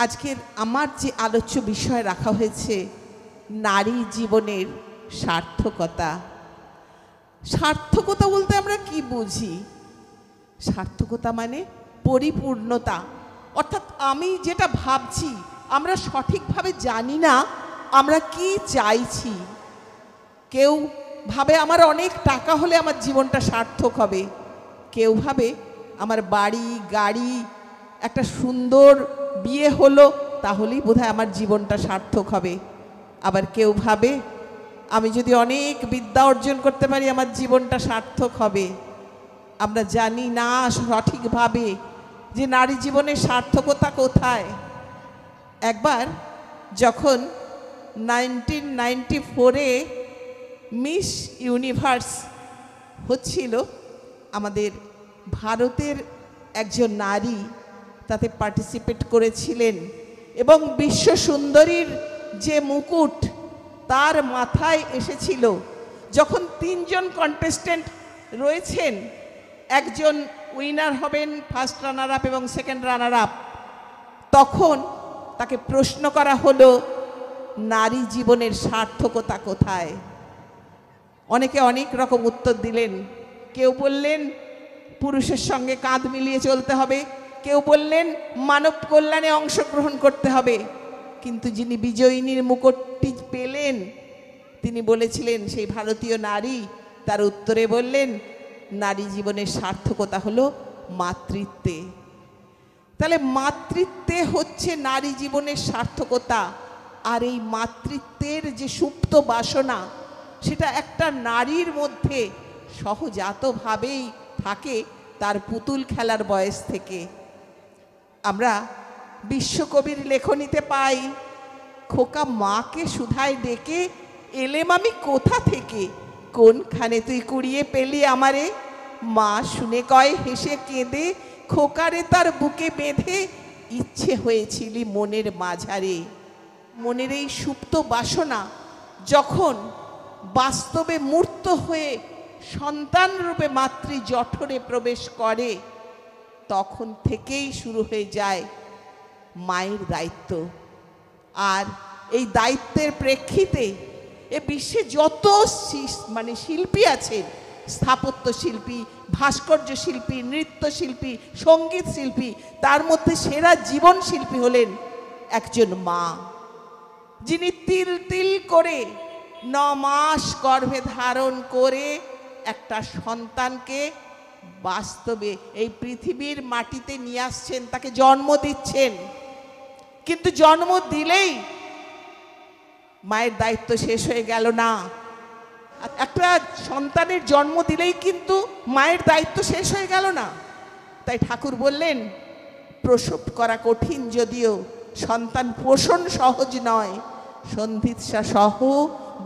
আজকের আমার যে আলোচ্য বিষয় রাখা হয়েছে নারী জীবনের সার্থকতা। সার্থকতা বলতে আমরা কি বুঝি? সার্থকতা মানে পরিপূর্ণতা, অর্থাৎ আমি যেটা ভাবছি, আমরা সঠিকভাবে জানি না আমরা কি চাইছি। কেউ ভাবে আমার অনেক টাকা হলে আমার জীবনটা সার্থক হবে, কেউ ভাবে আমার বাড়ি গাড়ি একটা সুন্দর বিয়ে হলো তাহলেই বোধহয় আমার জীবনটা সার্থক হবে। আবার কেউ ভাবে আমি যদি অনেক বিদ্যা অর্জন করতে পারি আমার জীবনটা সার্থক হবে। আমরা জানি না সঠিকভাবে যে নারী জীবনের সার্থকতা কোথায়। একবার যখন 1994-এ মিস ইউনিভার্স হচ্ছিল, আমাদের ভারতের একজন নারী তাতে পার্টিসিপেট করেছিলেন এবং বিশ্ব সুন্দরীর যে মুকুট তার মাথায় এসেছিল। যখন 3 জন কন্টেস্টেন্ট রয়েছেন, একজন উইনার হবেন, ফার্স্ট রানার আপ এবং সেকেন্ড রানার আপ, তখন তাকে প্রশ্ন করা হলো নারী জীবনের সার্থকতা কোথায়। অনেকে অনেক রকম উত্তর দিলেন। কেউ বললেন পুরুষের সঙ্গে কাঁধ মিলিয়ে চলতে হবে, কেউ বললেন মানব কল্যাণে অংশগ্রহণ করতে হবে। কিন্তু যিনি বিজয়িনীর মুকুটটি পেলেন তিনি বলেছিলেন, সেই ভারতীয় নারী তার উত্তরে বললেন নারী জীবনের সার্থকতা হলো মাতৃত্বে। তাহলে মাতৃত্বে হচ্ছে নারী জীবনের সার্থকতা। আর এই মাতৃত্বের যে সুপ্ত বাসনা সেটা একটা নারীর মধ্যে সহজাতভাবেই থাকে তার পুতুল খেলার বয়স থেকে। আমরা বিশ্বকবির লেখনীতে পাই, খোকা মাকে সুধায় ডেকে এলেম আমি কোথা থেকে, কোনখানে তুই কুড়িয়ে পেলি আমারে। মা শুনে কয় হেসে কেঁদে, খোকারে তার বুকে বেঁধে ইচ্ছে হয়েছিলি মনের মাঝারে। মনের এই সুপ্ত বাসনা যখন বাস্তবে মূর্ত হয়ে সন্তান রূপে মাতৃ জঠরে প্রবেশ করে, তখন থেকেই শুরু হয়ে যায় মায়ের দায়িত্ব। আর এই দায়িত্বের প্রেক্ষিতে এ বিশ্বে যত শিল্পী আছেন, স্থাপত্য শিল্পী, ভাস্কর্য শিল্পী, নৃত্যশিল্পী, সঙ্গীত শিল্পী, তার মধ্যে সেরা জীবন শিল্পী হলেন একজন মা, যিনি তিল তিল করে 9 মাস গর্ভে ধারণ করে একটা সন্তানকে বাস্তবে এই পৃথিবীর মাটিতে নিয়ে আসছেন, তাকে জন্ম দিচ্ছেন। কিন্তু জন্ম দিলেই মায়ের দায়িত্ব শেষ হয়ে গেল না। একটা সন্তানের জন্ম দিলেই কিন্তু মায়ের দায়িত্ব শেষ হয়ে গেল না। তাই ঠাকুর বললেন, প্রসব করা কঠিন যদিও সন্তান পোষণ সহজ নয়, সন্ধিৎসা সহ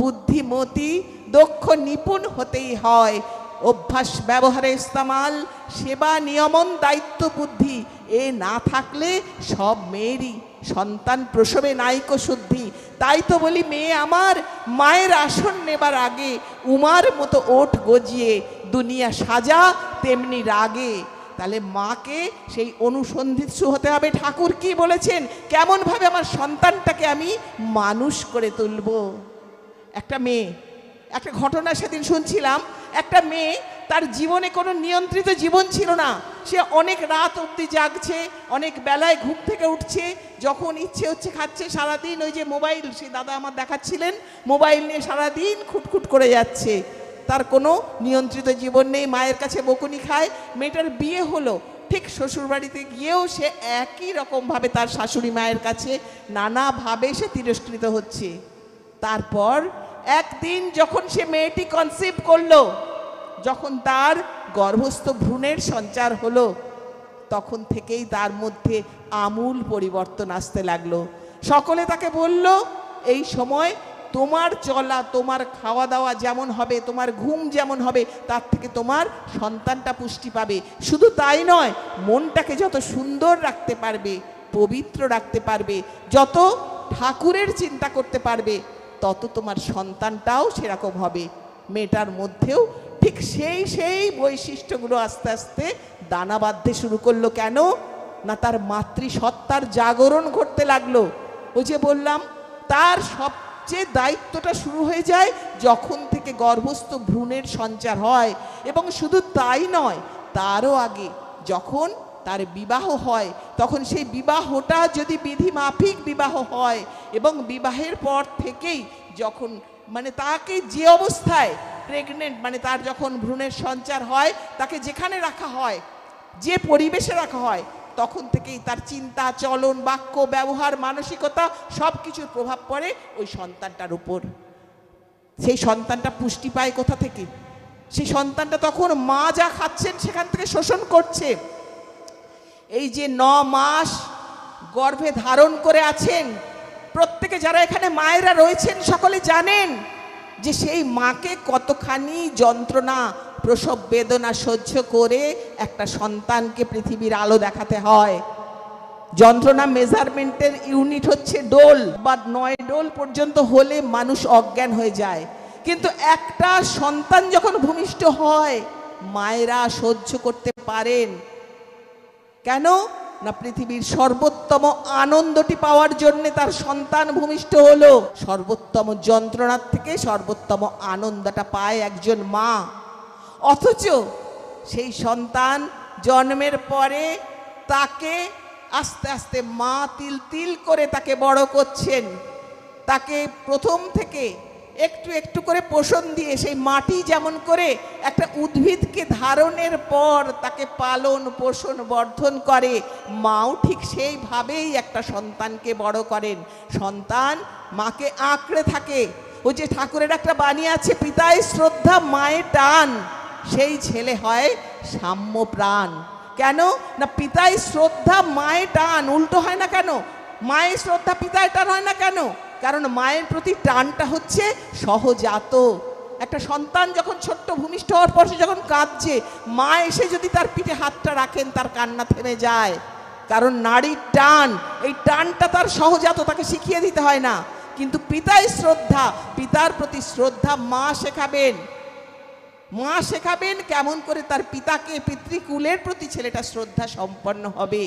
বুদ্ধিমতী দক্ষ নিপুণ হতেই হয়। অভ্যাস ব্যবহারে ইস্তেমাল, সেবা নিয়মন দায়িত্ব বুদ্ধি এ না থাকলে সব মেয়েরই সন্তান প্রসবে নাইকো শুদ্ধি। তাই তো বলি মেয়ে আমার মায়ের আসন নেবার আগে উমার মতো ওঠ গজিয়ে দুনিয়া সাজা তেমনি রাগে। তাহলে মাকে সেই অনুসন্ধিৎসু হতে হবে। ঠাকুর কি বলেছেন, কেমনভাবে আমার সন্তানটাকে আমি মানুষ করে তুলব। একটা মেয়ে, একটা ঘটনা সেদিন শুনছিলাম, একটা মেয়ে তার জীবনে কোনো নিয়ন্ত্রিত জীবন ছিল না। সে অনেক রাত অবধি জাগছে, অনেক বেলায় ঘুম থেকে উঠছে, যখন ইচ্ছে হচ্ছে খাচ্ছে। সারাদিন ওই যে মোবাইল, সে দাদা আমার দেখাচ্ছিলেন, মোবাইল নিয়ে সারাদিন খুটখুট করে যাচ্ছে। তার কোনো নিয়ন্ত্রিত জীবন নেই, মায়ের কাছে বকুনি খায়। মেয়েটার বিয়ে হলো, ঠিক শ্বশুরবাড়িতে গিয়েও সে একই রকমভাবে তার শাশুড়ি মায়ের কাছে নানাভাবে সে তিরস্কৃত হচ্ছে। তারপর একদিন যখন সে মেয়েটি কনসিভ করলো, যখন তার গর্ভস্থ ভ্রূণের সঞ্চার হলো, তখন থেকেই তার মধ্যে আমূল পরিবর্তন আসতে লাগলো। সকলে তাকে বলল, এই সময় তোমার চলা, তোমার খাওয়া দাওয়া যেমন হবে, তোমার ঘুম যেমন হবে, তার থেকে তোমার সন্তানটা পুষ্টি পাবে। শুধু তাই নয়, মনটাকে যত সুন্দর রাখতে পারবে, পবিত্র রাখতে পারবে, যত ঠাকুরের চিন্তা করতে পারবে, তত তোমার সন্তানটাও সেরকম হবে। মেয়েটার মধ্যেও ঠিক সেই বৈশিষ্ট্যগুলো আস্তে আস্তে দানা বাঁধতে শুরু করলো। কেন? না তার মাতৃসত্তার জাগরণ ঘটতে লাগলো? ওই যে বললাম, তার সবচেয়ে দায়িত্বটা শুরু হয়ে যায় যখন থেকে গর্ভস্থ ভ্রূণের সঞ্চার হয়। এবং শুধু তাই নয়, তারও আগে যখন তার বিবাহ হয়, তখন সেই বিবাহটা যদি বিধিমাফিক বিবাহ হয় এবং বিবাহের পর থেকেই যখন তাকে যে অবস্থায় প্রেগনেন্ট, তার যখন ভ্রূণের সঞ্চার হয়, তাকে যেখানে রাখা হয়, যে পরিবেশে রাখা হয়, তখন থেকেই তার চিন্তা, চলন, বাক্য, ব্যবহার, মানসিকতা সব কিছুর প্রভাব পড়ে ওই সন্তানটার উপর। সেই সন্তানটা পুষ্টি পায় কোথা থেকে? সেই সন্তানটা তখন মা যা খাচ্ছেন সেখান থেকে শোষণ করছে। এই যে 9 মাস গর্ভে ধারণ করে আছেন, প্রত্যেকে যারা এখানে মায়েরা রয়েছেন সকলে জানেন যে সেই মাকে কতখানি যন্ত্রণা, প্রসব বেদনা সহ্য করে একটা সন্তানকে পৃথিবীর আলো দেখাতে হয়। যন্ত্রণা মেজারমেন্টের ইউনিট হচ্ছে ডোল, বা 9 ডোল পর্যন্ত হলে মানুষ অজ্ঞান হয়ে যায়। কিন্তু একটা সন্তান যখন ভূমিষ্ঠ হয়, মায়েরা সহ্য করতে পারেন। কেন না, পৃথিবীর সর্বোত্তম আনন্দটি পাওয়ার জন্য তার সন্তান ভূমিষ্ঠ হলো। সর্বোত্তম যন্ত্রণার থেকে সর্বোত্তম আনন্দটা পায় একজন মা। অথচ সেই সন্তান জন্মের পরে তাকে আস্তে আস্তে মা তিল তিল করে তাকে বড় করছেন। তাকে প্রথম থেকে একটু একটু করে পোষণ দিয়ে, সেই মাটি যেমন করে একটা উদ্ভিদকে ধারণের পর তাকে পালন, পোষণ, বর্ধন করে, মাও ঠিক সেইভাবেই একটা সন্তানকে বড় করেন। সন্তান মাকে আঁকড়ে থাকে। ওই যে ঠাকুরের একটা বাণী আছে, পিতায় শ্রদ্ধা মায়ে টান, সেই ছেলে হয় সাম্য প্রাণ। কেন না, পিতায় শ্রদ্ধা মায়ে টান, উল্টো হয় না কেন? মায়ের শ্রদ্ধা পিতায় টান হয় না কেন? কারণ মায়ের প্রতি টানটা হচ্ছে সহজাত। একটা সন্তান যখন ছোট্ট ভূমিষ্ঠ হওয়ার পর সে যখন কাঁদছে, মা এসে যদি তার পিঠে হাতটা রাখেন, তার কান্না থেমে যায়। কারণ নারীর টান, এই টানটা তার সহজাত, তাকে শিখিয়ে দিতে হয় না। কিন্তু পিতায় শ্রদ্ধা, পিতার প্রতি শ্রদ্ধা মা শেখাবেন। মা শেখাবেন কেমন করে তার পিতাকে, পিতৃকুলের প্রতি ছেলেটা শ্রদ্ধা সম্পন্ন হবে।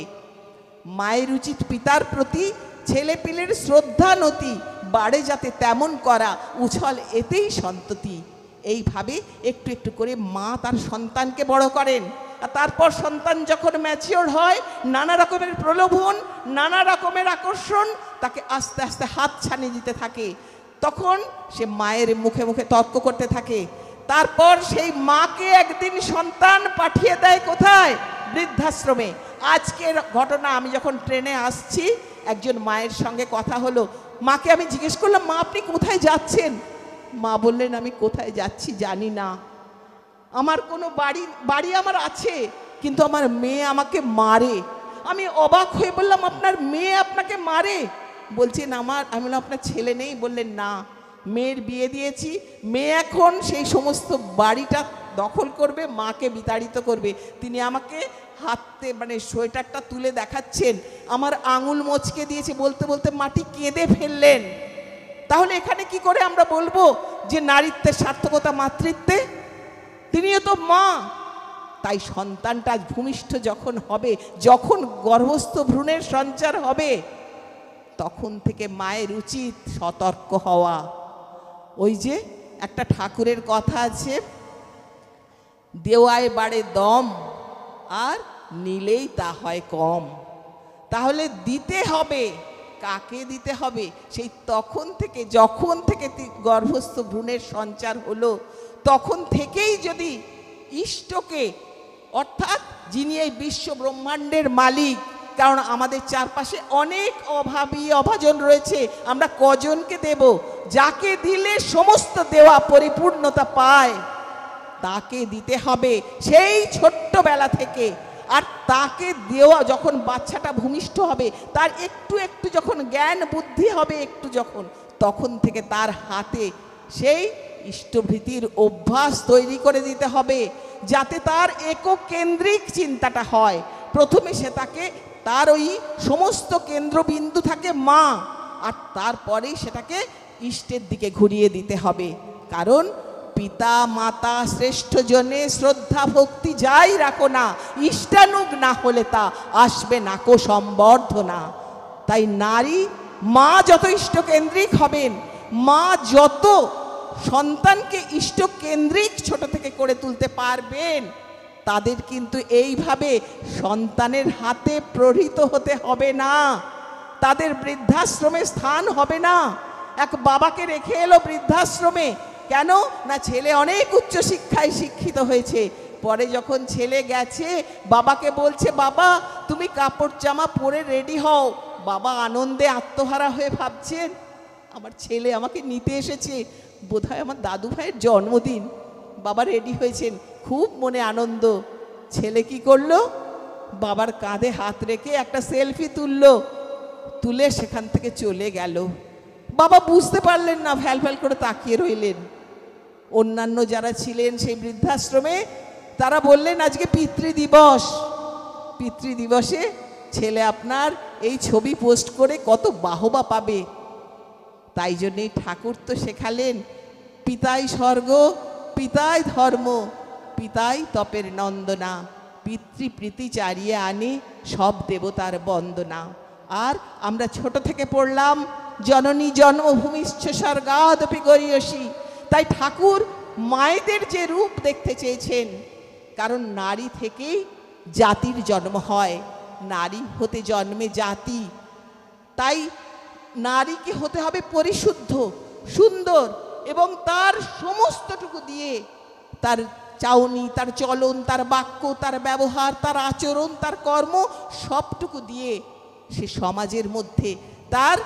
মায়ের উচিত পিতার প্রতি ছেলে পিলের শ্রদ্ধা নতি বাড়ে যাতে তেমন করা, উছল এতেই সন্ততি। এইভাবে একটু একটু করে মা তার সন্তানকে বড় করেন। আর তারপর সন্তান যখন ম্যাচিওর হয়, নানা রকমের প্রলোভন, নানা রকমের আকর্ষণ তাকে আস্তে আস্তে হাত ছানিয়ে দিতে থাকে। তখন সে মায়ের মুখে মুখে তর্ক করতে থাকে। তারপর সেই মাকে একদিন সন্তান পাঠিয়ে দেয় কোথায়? বৃদ্ধাশ্রমে। আজকের ঘটনা, আমি যখন ট্রেনে আসছি, একজন মায়ের সঙ্গে কথা হলো। মাকে আমি জিজ্ঞেস করলাম, মা আপনি কোথায় যাচ্ছেন? মা বললেন, আমি কোথায় যাচ্ছি জানি না। আমার কোনো বাড়ি আমার আছে, কিন্তু আমার মেয়ে আমাকে মারে। আমি অবাক হয়ে বললাম, আপনার মেয়ে আপনাকে মারে? বলছেন আমার। আমি বললাম, আপনার ছেলে নেই? বললেন না, মেয়ের বিয়ে দিয়েছি, মেয়ে এখন সেই সমস্ত বাড়িটা দখল করবে, মাকে বিতাড়িত করবে। তিনি আমাকে হাতে সোয়েটারটা তুলে দেখাচ্ছেন, আমার আঙুল মচকে দিয়েছে, বলতে বলতে মাটি কেঁদে ফেললেন। তাহলে এখানে কি করে আমরা বলবো যে নারীত্বের সার্থকতা মাতৃত্বে? তিনিও তো মা। তাই সন্তানটা ভূমিষ্ঠ যখন হবে, যখন গর্ভস্থ ভ্রূণের সঞ্চার হবে, তখন থেকে মায়ের উচিত সতর্ক হওয়া। ওই যে একটা ঠাকুরের কথা আছে, দেওয়ায় বাড়ে দম, আর নিলেই তা হয় কম। তাহলে দিতে হবে। কাকে দিতে হবে? সেই তখন থেকে, যখন থেকে গর্ভস্থ ভ্রূণের সঞ্চার হলো, তখন থেকেই যদি ইষ্টকে, অর্থাৎ যিনি এই বিশ্ব ব্রহ্মাণ্ডের মালিক, কারণ আমাদের চারপাশে অনেক অভাবী অভাজন রয়েছে, আমরা কজনকে দেব? যাকে দিলে সমস্ত দেওয়া পরিপূর্ণতা পায়, তাকে দিতে হবে সেই ছোট্টবেলা থেকে। আর তাকে দেওয়া, যখন বাচ্চাটা ভূমিষ্ঠ হবে, তার একটু একটু যখন জ্ঞান বুদ্ধি হবে, একটু যখন, তখন থেকে তার হাতে সেই ইষ্টভৃতির অভ্যাস তৈরি করে দিতে হবে, যাতে তার একক কেন্দ্রিক চিন্তাটা হয়। প্রথমে সে তাকে, তার ওই সমস্ত কেন্দ্রবিন্দু থাকে মা, আর তারপরেই সেটাকে ইষ্টের দিকে ঘুরিয়ে দিতে হবে। কারণ পিতা মাতা শ্রেষ্ঠ জনে শ্রদ্ধা ভক্তি যাই রাখো না, ইষ্টানুগ না হলে তা আসবে না কো সম্বর্ধনা। তাই নারী মা যত ইষ্টকেন্দ্রিক হবেন, মা যত সন্তানকে ইষ্টকেন্দ্রিক ছোট থেকে করে তুলতে পারবেন, তাদের কিন্তু এইভাবে সন্তানের হাতে প্রহৃত হতে হবে না, তাদের বৃদ্ধাশ্রমে স্থান হবে না। এক বাবাকে রেখে এলো বৃদ্ধাশ্রমে, কেন না ছেলে অনেক উচ্চশিক্ষায় শিক্ষিত হয়েছে। পরে যখন ছেলে গেছে, বাবাকে বলছে, বাবা তুমি কাপড় জামা পরে রেডি হও। বাবা আনন্দে আত্মহারা হয়ে ভাবছেন, আমার ছেলে আমাকে নিতে এসেছে, বোধহয় আমার দাদু ভাইয়ের জন্মদিন। বাবা রেডি হয়েছেন, খুব মনে আনন্দ। ছেলে কি করলো? বাবার কাঁধে হাত রেখে একটা সেলফি তুললো, তুলে সেখান থেকে চলে গেল। বাবা বুঝতে পারলেন না, ভ্যাল ভ্যাল করে তাকিয়ে রইলেন। অন্যান্য যারা ছিলেন সেই বৃদ্ধাশ্রমে, তারা বললেন, আজকে পিতৃদিবস, পিতৃদিবসে ছেলে আপনার এই ছবি পোস্ট করে কত বাহবা পাবে। তাই জন্যেই ঠাকুর তো শেখালেন, পিতাই স্বর্গ, পিতাই ধর্ম, পিতাই তপের নন্দনা, পিতৃপ্রীতি চারিয়ে আনে সব দেবতার বন্দনা। আর আমরা ছোট থেকে পড়লাম, জননী জন্মভূমিশ্চ স্বর্গাদপি গরীয়সী। তাই ঠাকুর মায়েদের যে রূপ দেখতে চেয়েছেন, কারণ নারী থেকেই জাতির জন্ম হয়, নারী হতে জন্মে জাতি। তাই নারীকে হতে হবে পরিশুদ্ধ, সুন্দর, এবং তার সমস্তটুকু দিয়ে, তার চাউনি, তার চলন, তার বাক্য, তার ব্যবহার, তার আচরণ, তার কর্ম, সবটুকু দিয়ে সে সমাজের মধ্যে তার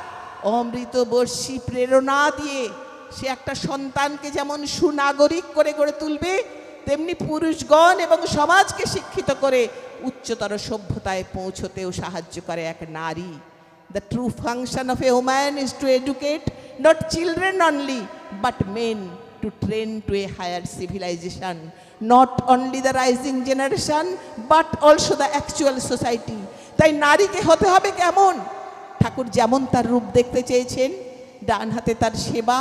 অমৃতবর্ষী প্রেরণা দিয়ে সে একটা সন্তানকে যেমন সুনাগরিক করে গড়ে তুলবে, তেমনি পুরুষগণ এবং সমাজকে শিক্ষিত করে উচ্চতর সভ্যতায় পৌঁছতেও সাহায্য করে এক নারী। The true function of a woman is to educate not children only, but men to train to a higher civilization. Not only the rising generation, but also the actual society. তাই নারীকে হতে হবে কেমন? ঠাকুর যেমন তার রূপ দেখতে চেয়েছেন, ডান হাতে তার সেবা,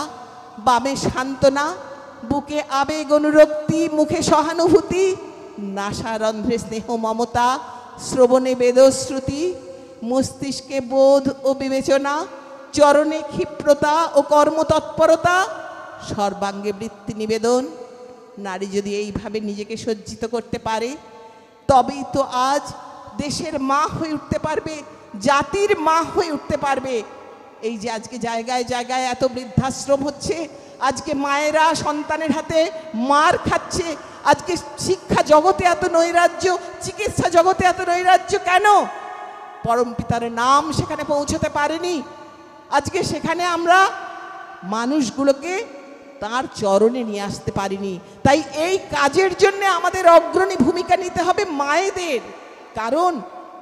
বামে সান্ত্বনা, বুকে আবেগ অনুরক্তি, মুখে সহানুভূতি, নাসারন্ধ্রে স্নেহ মমতা, শ্রবণে বেদশ্রুতি, মস্তিষ্কে বোধ ও বিবেচনা, চরণে ক্ষিপ্রতা ও কর্মতৎপরতা, সর্বাঙ্গে বৃত্তি নিবেদন। নারী যদি এইভাবে নিজেকে সজ্জিত করতে পারে, তবেই তো আজ দেশের মা হয়ে উঠতে পারবে, জাতির মা হয়ে উঠতে পারবে। এই যে আজকে জায়গায় জায়গায় এত বৃদ্ধাশ্রম হচ্ছে, আজকে মায়েরা সন্তানের হাতে মার খাচ্ছে, আজকে শিক্ষা জগতে এত নৈরাজ্য, চিকিৎসা জগতে এত নৈরাজ্য কেন? পরম পিতার নাম সেখানে পৌঁছতে পারেনি। আজকে সেখানে আমরা মানুষগুলোকে তার চরণে নিয়ে আসতে পারিনি। তাই এই কাজের জন্য আমাদের অগ্রণী ভূমিকা নিতে হবে মায়েদের। কারণ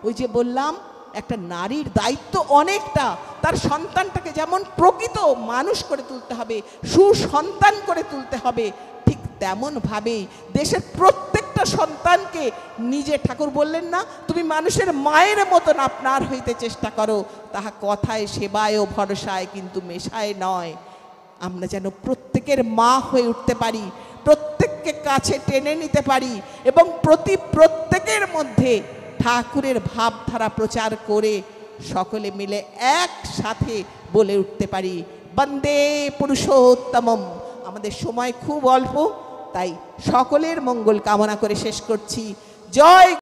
ওই যে বললাম, একটা নারীর দায়িত্ব অনেকটা, তার সন্তানটাকে যেমন প্রকৃত মানুষ করে তুলতে হবে, সুসন্তান করে তুলতে হবে, ঠিক তেমনভাবেই দেশের প্রত্যেকটা সন্তানকে নিজে, ঠাকুর বললেন না, তুমি মানুষের মায়ের মতন আপনার হইতে চেষ্টা করো, তাহা কথায় সেবায় ও ভরসায় কিন্তু মেশায় নয়। আমরা যেন প্রত্যেকের মা হয়ে উঠতে পারি, প্রত্যেককে কাছে টেনে নিতে পারি, এবং প্রত্যেকের মধ্যে ঠাকুরের ভাবধারা প্রচার করে সকলে মিলে একসাথে বলে উঠতে পারি, বন্দে পুরুষোত্তমম। আমাদের সময় খুব অল্প, তাই সকলের মঙ্গল কামনা করে শেষ করছি। জয়।